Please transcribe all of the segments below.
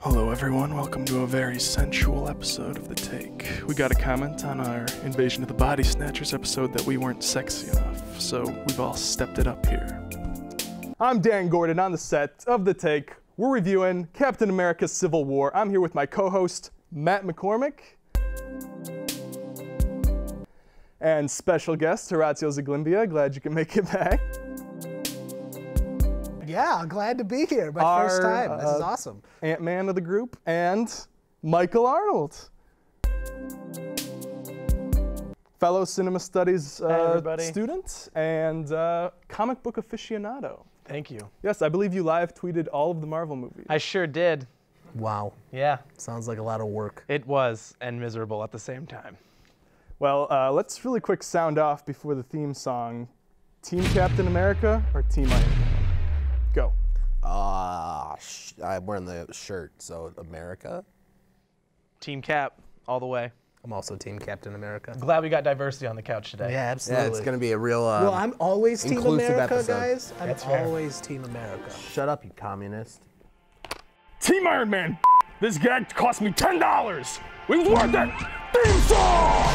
Hello everyone, welcome to a very sensual episode of The Take. We got a comment on our Invasion of the Body Snatchers episode that we weren't sexy enough, so we've all stepped it up here. I'm Dan Gordon on the set of The Take. We're reviewing Captain America Civil War. I'm here with my co-host, Matt McCormick. And special guest, Horatio Zaglimbia. Glad you can make it back. Yeah, glad to be here. My first time. This is awesome. Ant-Man of the group, and Michael Arnold. Fellow cinema studies student and comic book aficionado. Thank you. Yes, I believe you live tweeted all of the Marvel movies. I sure did. Wow. Yeah. Sounds like a lot of work. It was, and miserable at the same time. Well, let's really quick sound off before the theme song. Team Captain America or Team Iron Man? Go. I'm wearing the shirt, so America. Team Cap, all the way. I'm also Team Captain America. Glad we got diversity on the couch today. Yeah, absolutely. Yeah, it's gonna be a real well, I'm always Team America, episode. guys. I'm That's fair. always Team America. Shut up, you communist. Team Iron Man. This gag cost me $10. We worth it. Theme song.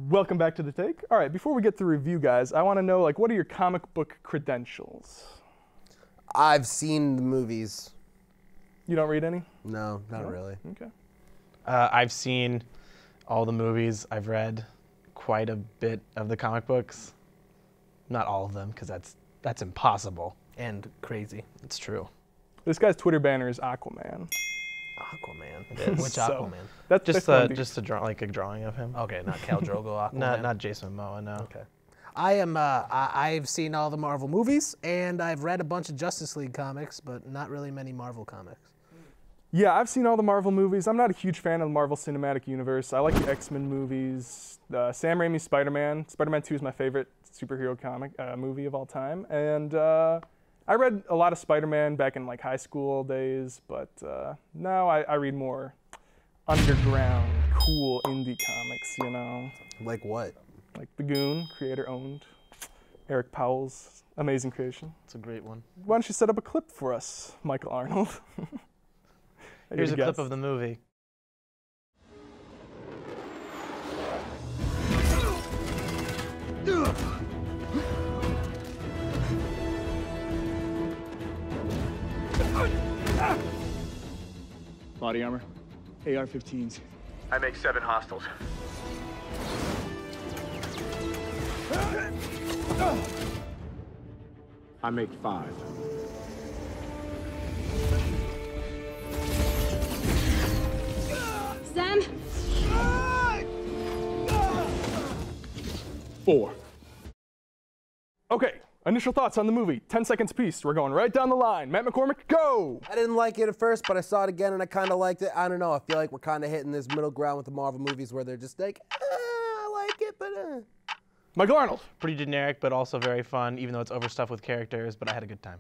Welcome back to The Take. All right, before we get to review, guys, I want to know, like, what are your comic book credentials? I've seen the movies. You don't read any? No, not really. Okay. I've seen all the movies. I've read quite a bit of the comic books. Not all of them, because that's impossible. And crazy. It's true. This guy's Twitter banner is Aquaman. Aquaman. Which So, Aquaman? That's Just one of the- just a like a drawing of him. Okay, not Khal Drogo Aquaman. Not Jason Momoa, no. Okay. I've seen all the Marvel movies, and I've read a bunch of Justice League comics, but not really many Marvel comics. Yeah, I've seen all the Marvel movies. I'm not a huge fan of the Marvel Cinematic Universe. I like the X-Men movies. Sam Raimi's Spider-Man. Spider-Man 2 is my favorite superhero comic movie of all time. And I read a lot of Spider-Man back in like high school days, but now I read more underground, cool indie comics, you know? Like what? Like The Goon, creator-owned. Eric Powell's amazing creation. It's a great one. Why don't you set up a clip for us, Michael Arnold? Here's a clip of the movie. Body armor, AR-15s. I make 7 hostiles. I make 5. Sam? 4. Okay, initial thoughts on the movie. 10 seconds apiece. We're going right down the line. Matt McCormick, go! I didn't like it at first, but I saw it again and I kind of liked it. I don't know. I feel like we're kind of hitting this middle ground with the Marvel movies where they're just like, I like it, but Michael Arnold. Pretty generic, but also very fun, even though it's overstuffed with characters, but I had a good time.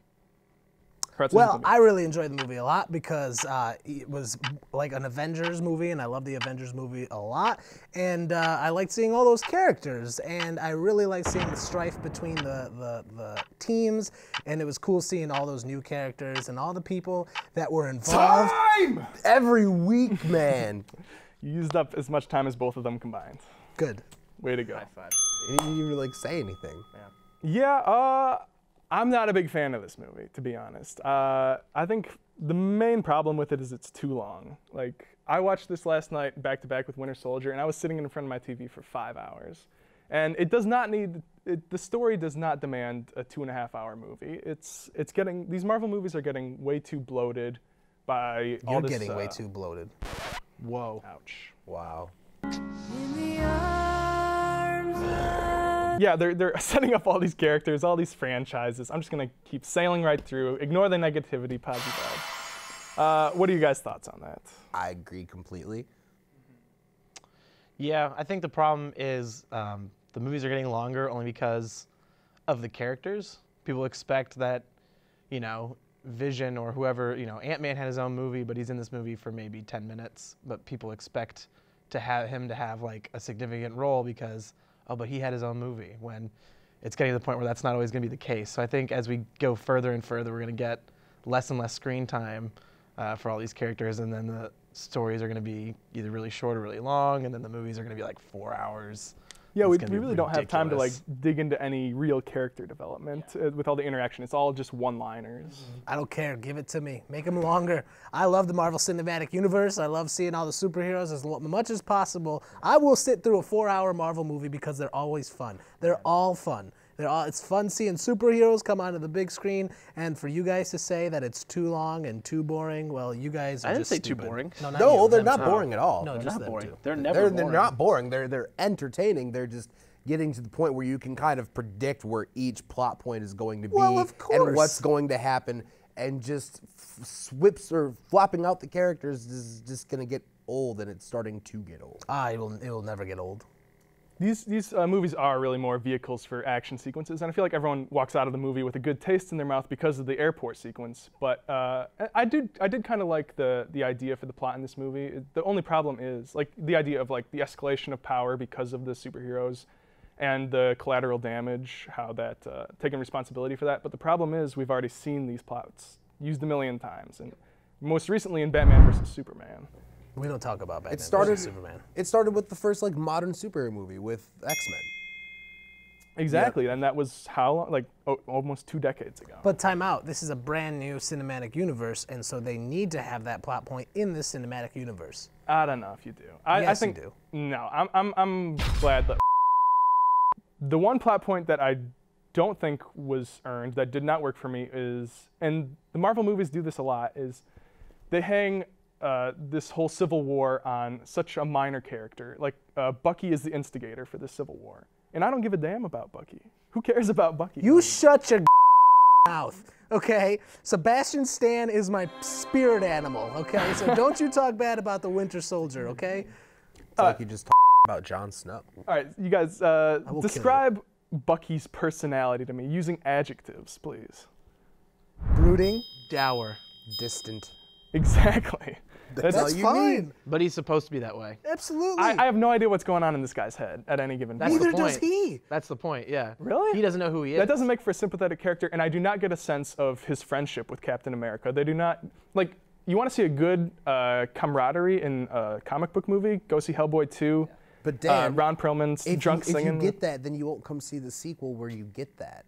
Well, I really enjoyed the movie a lot because it was like an Avengers movie, and I love the Avengers movie a lot. And I liked seeing all those characters, and I really liked seeing the strife between the teams, and it was cool seeing all those new characters and all the people that were involved. Time! every week, man. You used up as much time as both of them combined. Good. Way to go. High five. You didn't even like say anything. Yeah, I'm not a big fan of this movie, to be honest. I think the main problem with it is it's too long. Like, I watched this last night back to back with Winter Soldier, and I was sitting in front of my TV for 5 hours. And it does not need, the story does not demand a 2.5-hour movie. It's getting, these Marvel movies are getting way too bloated by all this. You're getting way too bloated. Whoa. Ouch. Wow. Yeah, they're setting up all these characters, all these franchises. I'm just gonna keep sailing right through, ignore the negativity, positive vibes. What are you guys' thoughts on that? I agree completely. Yeah, I think the problem is the movies are getting longer only because of the characters. People expect that, you know, Vision or whoever, you know, Ant-Man had his own movie, but he's in this movie for maybe 10 minutes. But people expect to have him to have like a significant role because, oh, but he had his own movie, when it's getting to the point where that's not always going to be the case. So I think as we go further and further, we're going to get less and less screen time for all these characters, and then the stories are going to be either really short or really long, and then the movies are going to be like 4 hours. Yeah, we really don't have time to like dig into any real character development with all the interaction. It's all just one-liners. I don't care. Give it to me. Make them longer. I love the Marvel Cinematic Universe. I love seeing all the superheroes as much as possible. I will sit through a 4-hour Marvel movie because they're always fun. They're all fun. It's fun seeing superheroes come onto the big screen, and for you guys to say that it's too long and too boring, well, you guys are just stupid. I didn't say too boring. No, No, they're not boring at all. No, They're just not them boring. two. They're never boring. They're not boring. They're entertaining. They're just getting to the point where you can kind of predict where each plot point is going to be Well, of and what's course. going to happen, and just swips or flopping out the characters is just going to get old, and it's starting to get old. It will never get old. These movies are really more vehicles for action sequences, and I feel like everyone walks out of the movie with a good taste in their mouth because of the airport sequence. But I did kind of like the idea for the plot in this movie. The only problem is like the idea of like the escalation of power because of the superheroes, and the collateral damage, how that taking responsibility for that. But the problem is we've already seen these plots used a million times, and most recently in Batman vs Superman. We don't talk about Batman It versus Superman. started with the first like modern superhero movie with X-Men. Exactly, and that was how long? Like almost 2 decades ago. But time out. This is a brand new cinematic universe, and so they need to have that plot point in this cinematic universe. I don't know if you do. I Yes, think you do. No, I'm glad that the one plot point that I don't think was earned, that did not work for me, is, and the Marvel movies do this a lot, is they hang this whole Civil War on such a minor character. Like Bucky is the instigator for this Civil War, and I don't give a damn about Bucky. Who cares about Bucky? You shut your mouth, okay? Sebastian Stan is my spirit animal, okay? So don't you talk bad about the Winter Soldier, okay? It's like you just talked about Jon Snow. All right, you guys, describe Bucky's personality to me using adjectives, please. Brooding. Dour. Distant. Exactly. That's you fine. need. But he's supposed to be that way. Absolutely. I have no idea what's going on in this guy's head at any given That's point. Neither the point. does he. That's the point, yeah. Really? He doesn't know who he is. That doesn't make for a sympathetic character, and I do not get a sense of his friendship with Captain America. They do not, like, you want to see a good camaraderie in a comic book movie? Go see Hellboy 2. But Dan, Ron Perlman's drunk singing. If you get that, then you won't come see the sequel where you get that.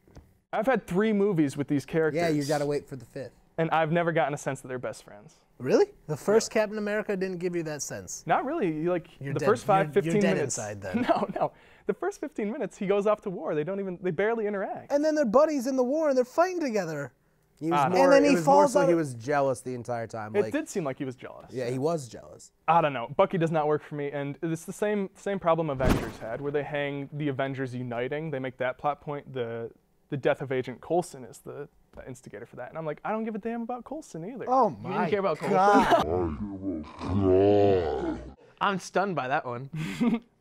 I've had 3 movies with these characters. Yeah, you gotta wait for the 5th. And I've never gotten a sense that they're best friends. Really? The first Captain America didn't give you that sense. Not really. You're the dead. first 15 you're dead minutes. inside then. No. The first 15 minutes, he goes off to war. They barely interact. And then they're buddies in the war and they're fighting together. He was And more, then he it was more falls so out he of- was jealous the entire time. It Like, did seem like he was jealous. yeah, he was jealous. I don't know. Bucky does not work for me, and it's the same problem Avengers had, where they hang the Avengers uniting. They make that plot point. The death of Agent Coulson is the instigator for that, and I'm like, I don't give a damn about Coulson either. Oh You my didn't care about God. Coulson? I'm stunned by that one.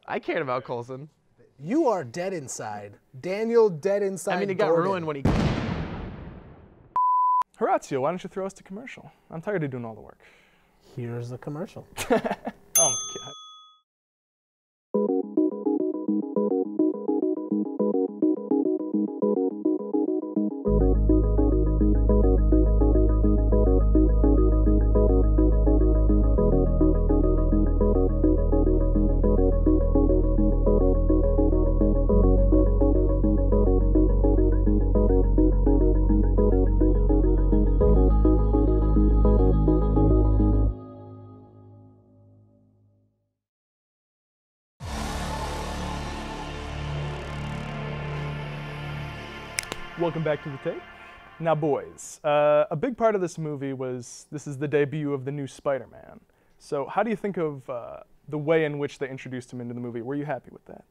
I cared about Coulson. You are dead inside. Daniel dead inside. I mean, it got Gordon. ruined when he... Horatio, why don't you throw us to commercial? I'm tired of doing all the work. Here's the commercial. Oh my God. Welcome back to the tape. Now, boys, a big part of this movie was this is the debut of the new Spider-Man. So how do you think of the way in which they introduced him into the movie? Were you happy with that?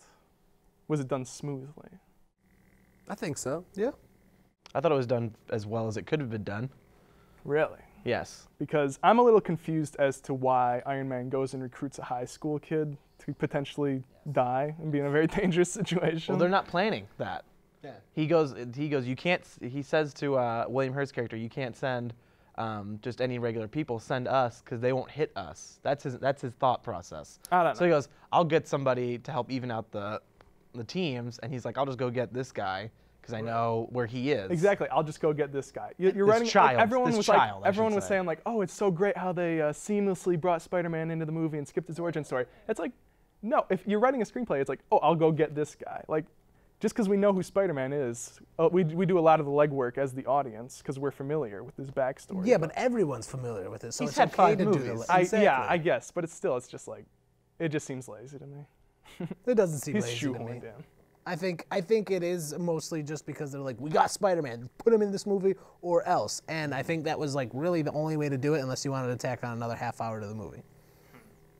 Was it done smoothly? I think so. Yeah. I thought it was done as well as it could have been done. Really? Yes. Because I'm a little confused as to why Iron Man goes and recruits a high school kid to potentially die and be in a very dangerous situation. Well, they're not planning that. Yeah. He goes, you can't, he says to William Hurt's character, you can't send just any regular people, send us, because they won't hit us. That's his thought process. I don't know. So he goes, I'll get somebody to help even out the teams, and he's like, I'll just go get this guy, because I know where he is. Exactly. I'll just go get this guy. You're This writing. child. Everyone This was child, I everyone should was say. saying like, oh, it's so great how they seamlessly brought Spider-Man into the movie and skipped his origin story. It's like, no. If you're writing a screenplay, it's like, oh, I'll go get this guy. Like, just because we know who Spider-Man is, we do a lot of the legwork as the audience because we're familiar with his backstory. Yeah, but everyone's familiar with it, so He's it's had okay 5 to movies. do the Yeah, exactly. I guess, but it's just like, it just seems lazy to me. It doesn't seem He's lazy to me. shoehorned in. I think it is mostly just because they're like, we got Spider-Man, put him in this movie or else. And I think that was like really the only way to do it unless you wanted to tack on another half hour to the movie.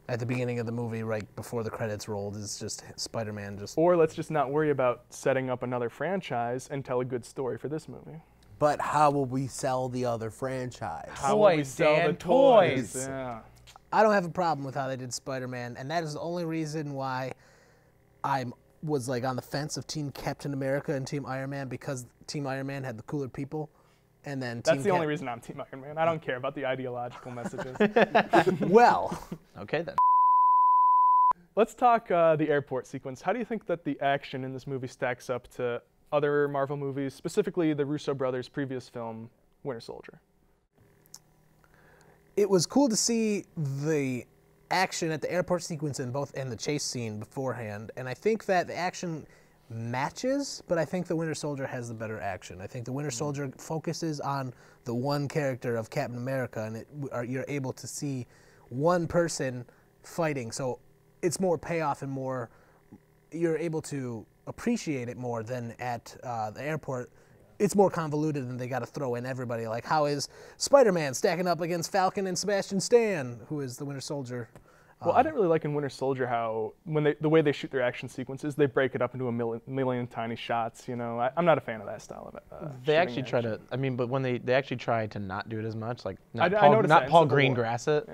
At the beginning of the movie, right before the credits rolled, is just Spider-Man just... Or let's just not worry about setting up another franchise and tell a good story for this movie. But how will we sell the other franchise? How will we Toys, sell Dan, the toys? toys. Yeah. I don't have a problem with how they did Spider-Man, and that is the only reason why I was like on the fence of Team Captain America and Team Iron Man, because Team Iron Man had the cooler people, and then That's the only reason I'm Team Iron Man. I don't care about the ideological messages. Well, Okay then. Let's talk the airport sequence. How do you think that the action in this movie stacks up to other Marvel movies, specifically the Russo brothers' previous film, Winter Soldier? it was cool to see the action at the airport sequence and the chase scene beforehand, and I think that the action matches, but I think the Winter Soldier has the better action. I think the Winter Soldier focuses on the one character of Captain America, and you're able to see one person fighting, so it's more payoff and more, you're able to appreciate it more than at the airport. It's more convoluted and they got to throw in everybody. Like, how is Spider-Man stacking up against Falcon and Sebastian Stan, who is the Winter Soldier? Well, I didn't really like in Winter Soldier how the way they shoot their action sequences, they break it up into a million tiny shots. You know, I'm not a fan of that style of They shooting actually try action. to. I mean, but when they actually try to not do it as much, like not I Paul, noticed not that in Paul Civil War. Greengrass it,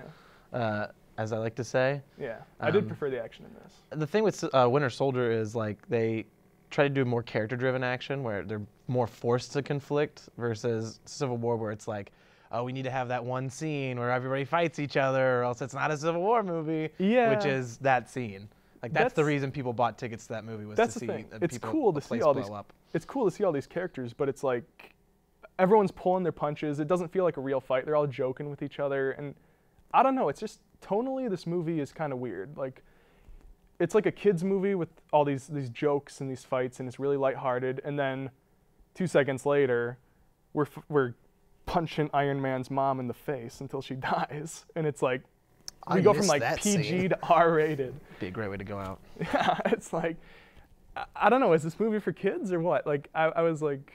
Yeah. as I like to say. Yeah, I did prefer the action in this. The thing with Winter Soldier is like they try to do more character-driven action where they're more forced to conflict versus Civil War where it's like, oh, we need to have that one scene where everybody fights each other or else it's not a Civil War movie, Yeah. which is that scene. Like that's the That's- reason people bought tickets to that movie was That's to the see thing. the It's people, cool the to see place all blow these. up. It's cool to see all these characters, but it's like everyone's pulling their punches. It doesn't feel like a real fight. They're all joking with each other, and I don't know. It's just tonally, this movie is kind of weird. Like, it's like a kids movie with all these jokes and these fights, and it's really lighthearted. And then 2 seconds later, we're punching Iron Man's mom in the face until she dies, and it's like we go from missed like that PG scene. to R-rated. Be a great way to go out. Yeah, it's like, I don't know, is this movie for kids or what? Like, I was like,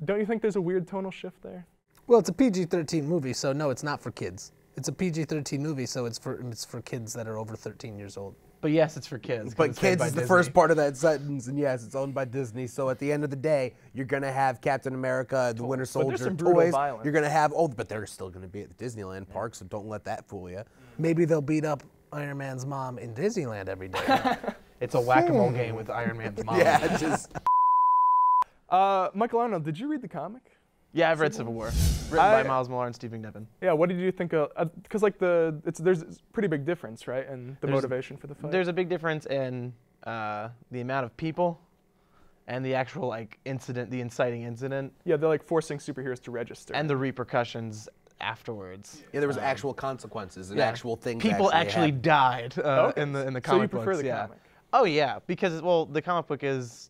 don't you think there's a weird tonal shift there? Well, it's a PG-13 movie, so no, it's not for kids. It's a PG-13 movie, so it's for kids that are over 13 years old. But yes, it's for kids. 'cause But it's made kids by is the Disney. first part of that sentence, and yes, it's owned by Disney. So at the end of the day, you're gonna have Captain America, the Winter But there's Soldier some brutal toys. violence. You're gonna have but they're still gonna be at the Disneyland park, so don't let that fool you. Maybe they'll beat up Iron Man's mom in Disneyland every day. It's a whack-a-mole game with Iron Man's mom. Yeah, just Michael Arnold, did you read the comic? Yeah, I've read Civil War, written by Miles Millar and Steve McNiven. Yeah, what did you think of, because like there's a pretty big difference, right, in the motivation for the fight? There's a big difference in the amount of people and the actual like incident, the inciting incident, Yeah, they're like forcing superheroes to register. and the repercussions afterwards. yeah, there was actual consequences and Yeah. actual things. People actually happened. died Okay. in the So you comic prefer books. the yeah. comic? Oh yeah, because well, the comic book is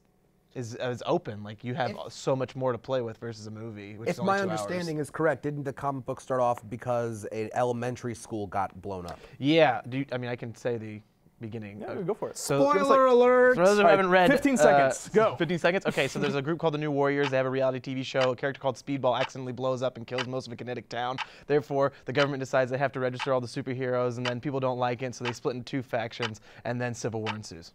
open. Like you have so much more to play with versus a movie. Which is If only my 2 hours. understanding is correct, didn't the comic book start off because an elementary school got blown up? Yeah. I mean, I can say the beginning. Yeah, go for it. So, Spoiler alert! For those who All right, haven't read, 15 seconds, go. 15 seconds. Okay, so there's a group called the New Warriors. They have a reality TV show. A character called Speedball accidentally blows up and kills most of a kinetic town. Therefore, the government decides they have to register all the superheroes, and then people don't like it, so they split into 2 factions, and then civil war ensues.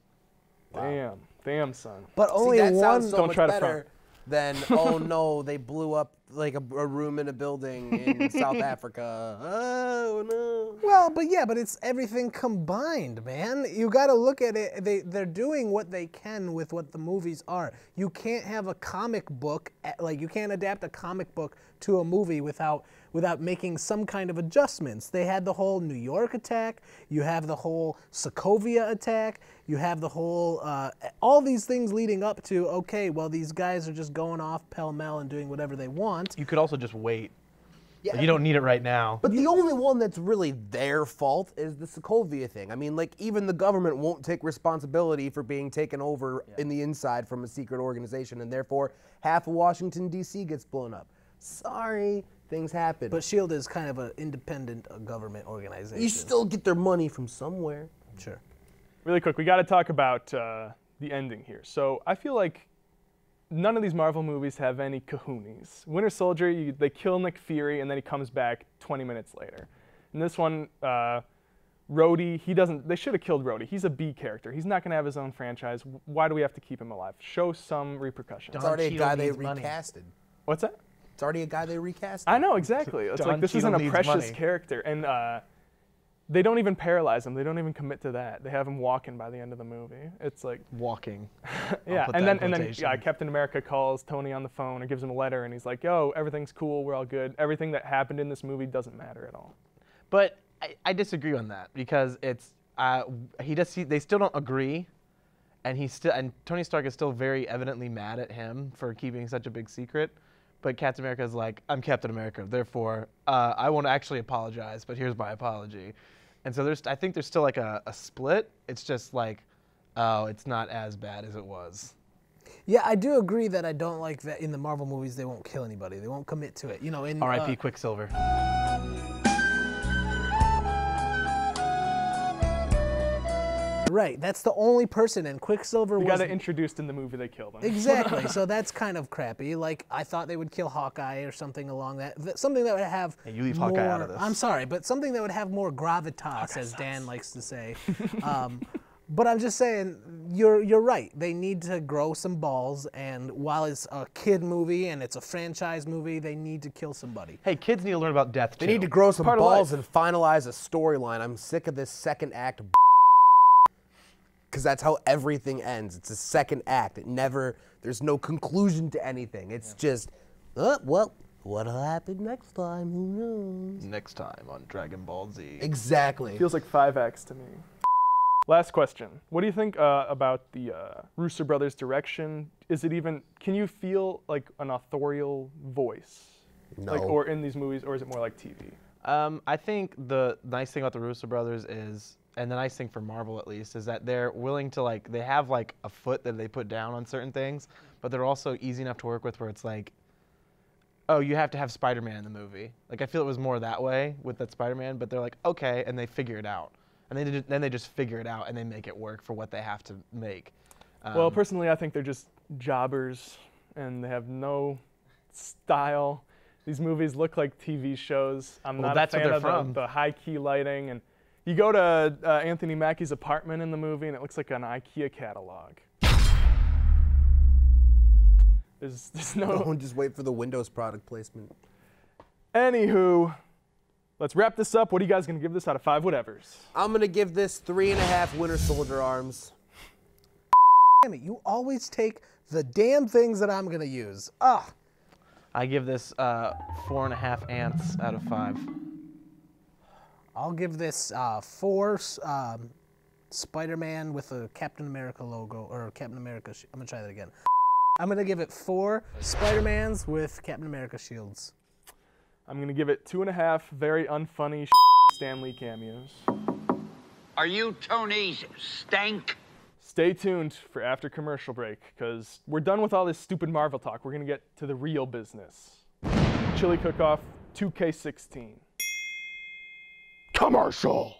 Damn, son. But only See, that one. sounds so Don't much try to better than, oh no, they blew up like a room in a building in South Africa. Oh no. Well, but it's everything combined, man. You got to look at it. They're doing what they can with what the movies are. You can't have a comic book, like you can't adapt a comic book to a movie without making some kind of adjustments. They had the whole New York attack. You have the whole Sokovia attack. You have the whole all these things leading up to, okay, well, these guys are just going off pell-mell and doing whatever they want. You could also just wait. Yeah. Like, you don't need it right now. But the only one that's really their fault is the Sokovia thing. I mean, like, even the government won't take responsibility for being taken over in the inside from a secret organization, and therefore half of Washington, D.C. gets blown up. Sorry, things happen. But S.H.I.E.L.D. is kind of an independent government organization. You still get their money from somewhere. Sure. Really quick, we got to talk about the ending here. So I feel like none of these Marvel movies have any kahoonies. Winter Soldier, they kill Nick Fury, and then he comes back 20 minutes later. In this one, Rhodey, they should have killed Rhodey. He's a B character. He's not going to have his own franchise. Why do we have to keep him alive? Show some repercussions. It's already a guy they recasted. What's that? It's already a guy they recasted. I know, exactly. It's like, this isn't a precious character. And they don't even paralyze him. They don't even commit to that. They have him walking by the end of the movie. It's like walking. Yeah, and then Captain America calls Tony on the phone and gives him a letter, and he's like, "Yo, everything's cool. We're all good. Everything that happened in this movie doesn't matter at all." But I disagree on that because it's they still don't agree, and Tony Stark is still very evidently mad at him for keeping such a big secret. But Captain America is like, I'm Captain America, therefore I won't actually apologize, but here's my apology. And so I think there's still like a split. It's just like, oh, it's not as bad as it was. Yeah, I do agree that I don't like that in the Marvel movies they won't kill anybody. They won't commit to it. You know, in R.I.P. Quicksilver. Right, that's the only person, and Quicksilver was... They got it introduced in the movie, they killed him. Exactly, so that's kind of crappy. Like, I thought they would kill Hawkeye or something along that. Something that would have hey, you leave Hawkeye out of this. I'm sorry, but something that would have more gravitas, as Dan likes to say. But I'm just saying, you're right. They need to grow some balls, and while it's a kid movie and it's a franchise movie, they need to kill somebody. Hey, kids need to learn about death, too. They need to grow some balls and finalize a storyline. I'm sick of this second act because that's how everything ends. It's a second act. There's no conclusion to anything. It's just, well, what'll happen next time? Who knows? Next time on Dragon Ball Z. Exactly. Feels like 5 acts to me. Last question. What do you think about the Russo brothers' direction? Can you feel like an authorial voice? No. Like, or in these movies, or is it more like TV? I think the nice thing about the Russo brothers is, and the nice thing for Marvel at least, is that they're willing to they have like a foot that they put down on certain things, but they're also easy enough to work with where it's like, oh, you have to have Spider-Man in the movie. Like, I feel it was more that way with that Spider-Man, but they're like, okay, and they figure it out. And then they just figure it out and they make it work for what they have to make. Well, personally, I think they're just jobbers and they have no style. These movies look like TV shows. I'm not a fan of the high-key lighting. And you go to Anthony Mackie's apartment in the movie and it looks like an IKEA catalog. There's no... Don't just wait for the Windows product placement. Anywho, let's wrap this up. What are you guys going to give this out of 5 whatevers? I'm going to give this 3.5 Winter Soldier arms. Damn it, you always take the damn things that I'm going to use. Ugh. I give this 4.5 ants out of 5. I'll give this 4 Spider-Man with a Captain America logo, or Captain America, I'm going to try that again. I'm going to give it 4 Spider-Mans with Captain America shields. I'm going to give it 2.5 very unfunny Stan Lee cameos. Are you Tony's stank? Stay tuned for after commercial break, because we're done with all this stupid Marvel talk. We're going to get to the real business. Chili Cook-Off 2K16. Commercial!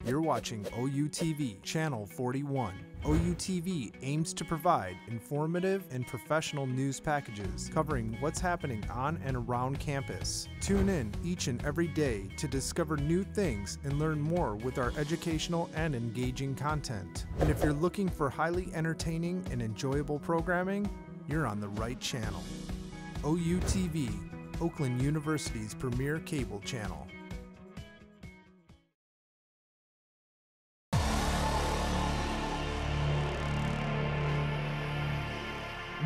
You're watching OUTV Channel 41. OUTV aims to provide informative and professional news packages covering what's happening on and around campus. Tune in each and every day to discover new things and learn more with our educational and engaging content. And if you're looking for highly entertaining and enjoyable programming, you're on the right channel. OUTV, Oakland University's premier cable channel.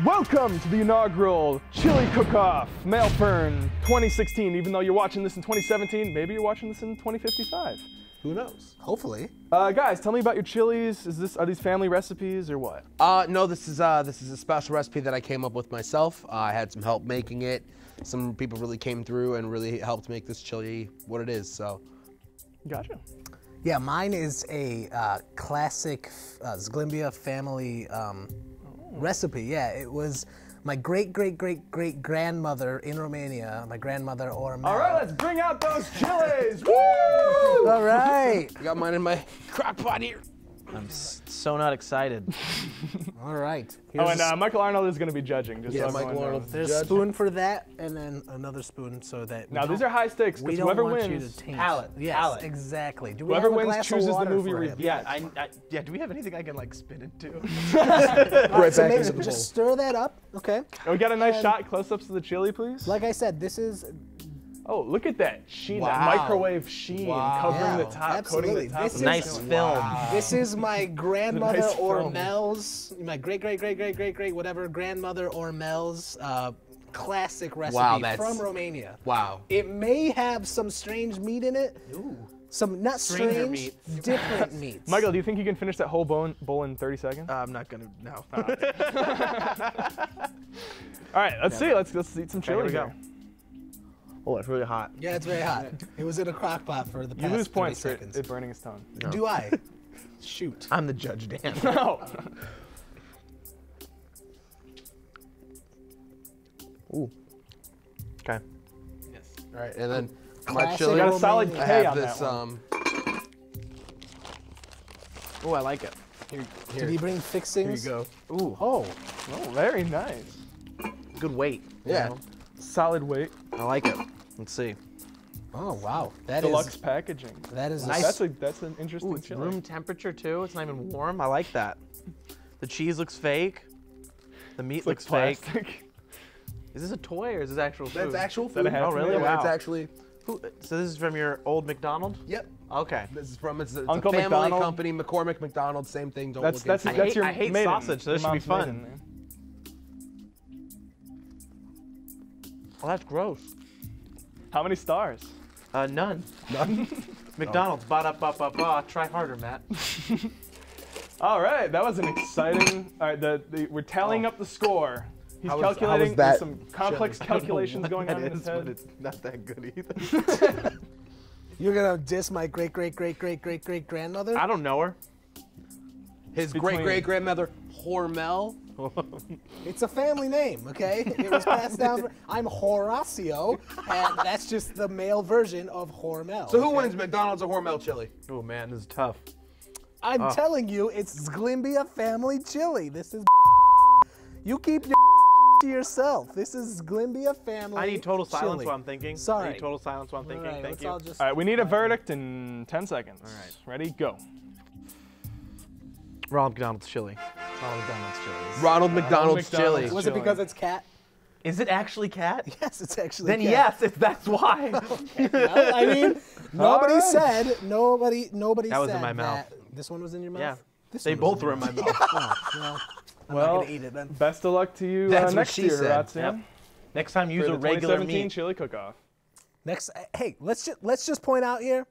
Welcome to the inaugural Chili Cook-Off, Mailfern 2016. Even though you're watching this in 2017, maybe you're watching this in 2055. Who knows? Hopefully. Guys, tell me about your chilies. Are these family recipes or what? No, this is a special recipe that I came up with myself. I had some help making it. Some people really came through and really helped make this chili what it is. So. Gotcha. Yeah, mine is a classic Zglimbia family recipe. Yeah, it was my great-great-great-great-grandmother in Romania, my grandmother Ormel. All right, let's bring out those chilies. Woo! All right. I got mine in my crock pot here. I'm so not excited. All right. Michael Arnold is going to be judging. Just so Michael Arnold. There's a spoon for that, and then another spoon so that. Now these are high stakes because whoever wins. Palate. Yes, palate. Exactly. Do we whoever have a wins glass chooses of water the movie for review. him? Yeah, do we have anything I can like spin into? Right So back maybe into the just stir that up, okay? We got a nice shot, close-ups of the chili, please. Like I said, this is. Oh, look at that sheen, that Wow. microwave sheen covering the top, coating the absolutely. top. This of is- the Nice chili. film. This is my grandmother Nice film. Ormel's, my great whatever grandmother Ormel's classic recipe that's- from Romania. Wow. It may have some strange meat in it. Ooh. Some not Stranger strange, meats. different meats. Michael, do you think you can finish that whole bowl in 30 seconds? I'm not gonna. No. All right, let's see. Let's eat some chili. here we go. here. Oh, it's really hot. Yeah, it's very hot. It was in a crock pot for the past You lose 30 points for seconds. it burning his tongue. Do I? Shoot. I'm the judge, Dan. No. Ooh. Okay. Yes. All right, and then my Classic chili. We got a solid Romanian. I K have on this. that one. Oh, I like it. Did he bring fixings? Here you go. Ooh, Oh, very nice. good weight. you Yeah. know? Solid weight. I like it. Let's see. Oh wow, that Deluxe is packaging. nice. That's an interesting Ooh, it's chili. room temperature too. It's not even warm. I like that. The cheese looks fake. The meat It's like looks fake. plastic. Is this a toy or is this actual food? That's actual that a food. Happy Oh, really? Meal? Wow. It's actually. So this is from your old McDonald's? Yep. Okay. This is from it's a Uncle family McDonald. company, McCormick McDonald, same thing. Don't That's look into it. your I hate maiden. sausage, so Your this should be mom's fun. maiden name. Well, that's gross. How many stars? None. None? McDonald's. Ba-da-ba-ba-ba. Try harder, Matt. All right, that was an exciting. All right, we're tallying up the score. He's How was calculating. that There's some complex calculations going on in his head. It's not that good either. You're gonna diss my great grandmother? I don't know her. His Between- great grandmother Hormel. It's a family name, okay? It was passed down. I'm Horacio, and that's just the male version of Hormel. So who okay? wins, McDonald's or Hormel chili? Oh man, this is tough. I'm telling you, it's Zglimbia family chili. This is. You keep your to yourself. This is Zglimbia family. I need total silence chili. while I'm thinking. Sorry. I need total silence while I'm thinking. All right, Thank let's you. all just. All right, we need a verdict in 10 seconds. All right. Ready? Go. Ronald McDonald's chili. Ronald McDonald's chili. Ronald McDonald's McDonald's. chili. Was it because it's cat? Is it actually cat? Yes, it's actually. Then cat. yes, that's why. Well, I mean, nobody right. said. Nobody That was said in my mouth. that- This one was in your mouth. Yeah. This They one was both were in my mouth. Oh, well, I'm Well, not gonna eat it then. Best of luck to you That's what next she year, said. Horacio. Yep. Next time, use For a the regular 2017 meat. chili cook-off. Next, hey, let's just point out here,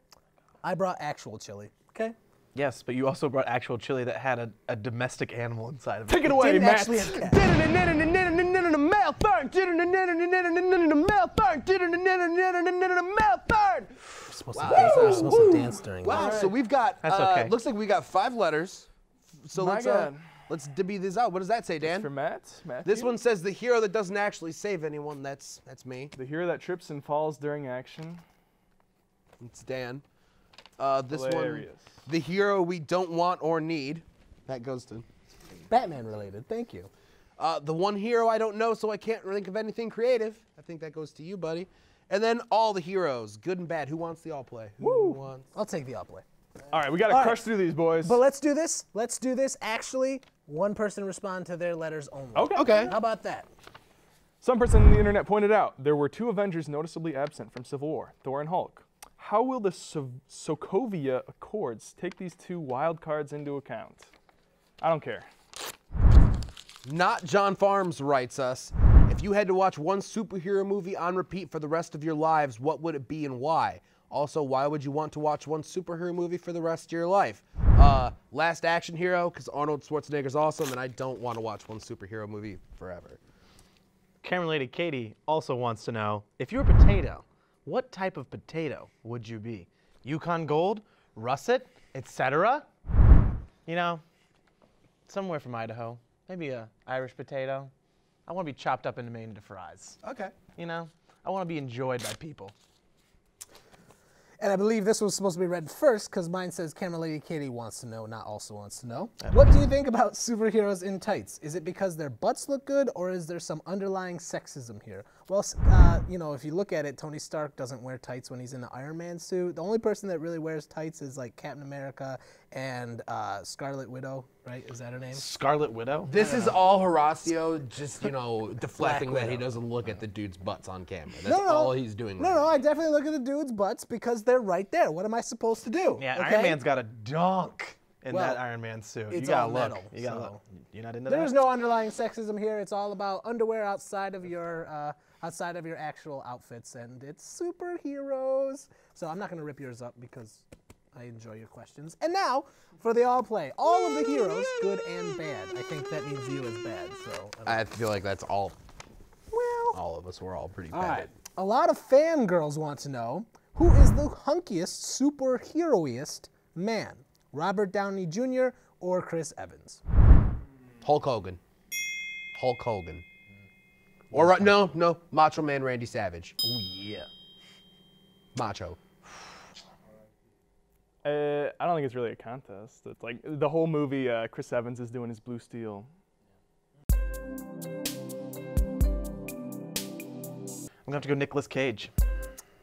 I brought actual chili. Okay. Yes, but you also brought actual chili that had a domestic animal inside of it. Take it away, Didn't Matt. actually have cat. Mailfern. You're supposed to dance during. Wow, this. so we've got, That's okay. looks like we got 5 letters. So My God. let's divvy this out. What does that say, Dan? For Matt. Matthew. This one says the hero that doesn't actually save anyone. That's me. The hero that trips and falls during action. It's Dan. This Hilarious. one, the hero we don't want or need. That goes to. Batman related. Thank you. The one hero I don't know, so I can't think of anything creative. I think that goes to you, buddy. And then all the heroes, good and bad. Who wants the all play? Who wants? I'll take the outplay. All right, we got to All crush right. through these, boys. But let's do this. Let's do this. Actually, one person respond to their letters only. Okay. Okay. How about that? Some person on the internet pointed out there were 2 Avengers noticeably absent from Civil War, Thor and Hulk. How will the Sokovia Accords take these 2 wild cards into account? I don't care. Not John Farms writes us, if you had to watch one superhero movie on repeat for the rest of your lives, what would it be and why? Also, why would you want to watch one superhero movie for the rest of your life? Last Action Hero, because Arnold Schwarzenegger's awesome, and I don't want to watch one superhero movie forever. Cameron Lady Katie also wants to know, if you were a potato, what type of potato would you be? Yukon Gold, Russet, etc.? You know, somewhere from Idaho. Maybe a Irish potato. I want to be chopped up into fries. Okay. You know, I want to be enjoyed by people. And I believe this was supposed to be read first because mine says Camera Lady Katie wants to know, not also wants to know. What do you think about superheroes in tights? Is it because their butts look good or is there some underlying sexism here? Well, you know, if you look at it, Tony Stark doesn't wear tights when he's in the Iron Man suit. The only person that really wears tights is like Captain America and Scarlet Widow, right? Is that her name? Scarlet Widow? This is all Horacio just, you know, deflecting that he doesn't look at the dude's butts on camera. That's all he's doing. No, I definitely look at the dude's butts because they're right there. What am I supposed to do? Yeah, okay? Iron Man's got a dunk in that Iron Man suit. It's you gotta all look. metal, You gotta so. look. You're not into that? There's no underlying sexism here. It's all about underwear outside of your actual outfits, and it's superheroes. So I'm not gonna rip yours up because I enjoy your questions. And now for the all play. All of the heroes, good and bad. I think that means you as bad. So I feel like that's all. well, All of us were all pretty bad. all right. A lot of fangirls want to know who is the hunkiest, superhero-iest man, Robert Downey Jr. or Chris Evans? Hulk Hogan. Hulk Hogan. Or no, Macho Man Randy Savage. Oh, yeah. Macho. I don't think it's really a contest. It's like the whole movie, Chris Evans is doing his Blue Steel. I'm gonna have to go Nicolas Cage.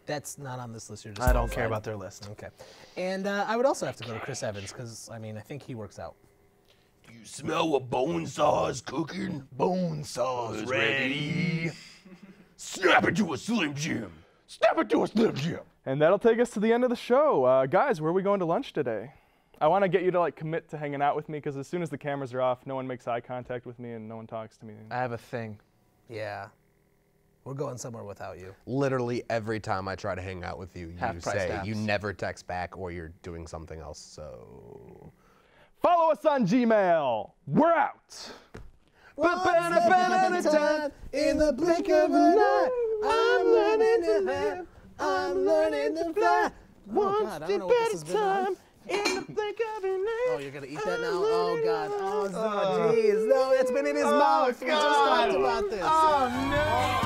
That's not on this list. You're just I don't care qualified. about their list. Okay. And I would also have to go to Chris Evans because, I mean, I think he works out. You smell what bone saw's cooking? Bone saws ready. Snap it to a Slim Jim. Step into a Slim Jim. And that'll take us to the end of the show. Guys, where are we going to lunch today? I want to get you to like commit to hanging out with me because as soon as the cameras are off, no one makes eye contact with me and no one talks to me. I have a thing. Yeah. We're going somewhere without you. Literally every time I try to hang out with you, you Half-price say apps. you never text back or you're doing something else, so... Follow us on Gmail. We're out. In the blink of an eye, I'm learning to have, I'm learning to fly. Oh God, I don't know what this has been on. In the blink of an eye. Oh, you're gonna eat that now? Oh God. Oh, jeez. No, it's been in his mouth. We just talked about this. Oh no.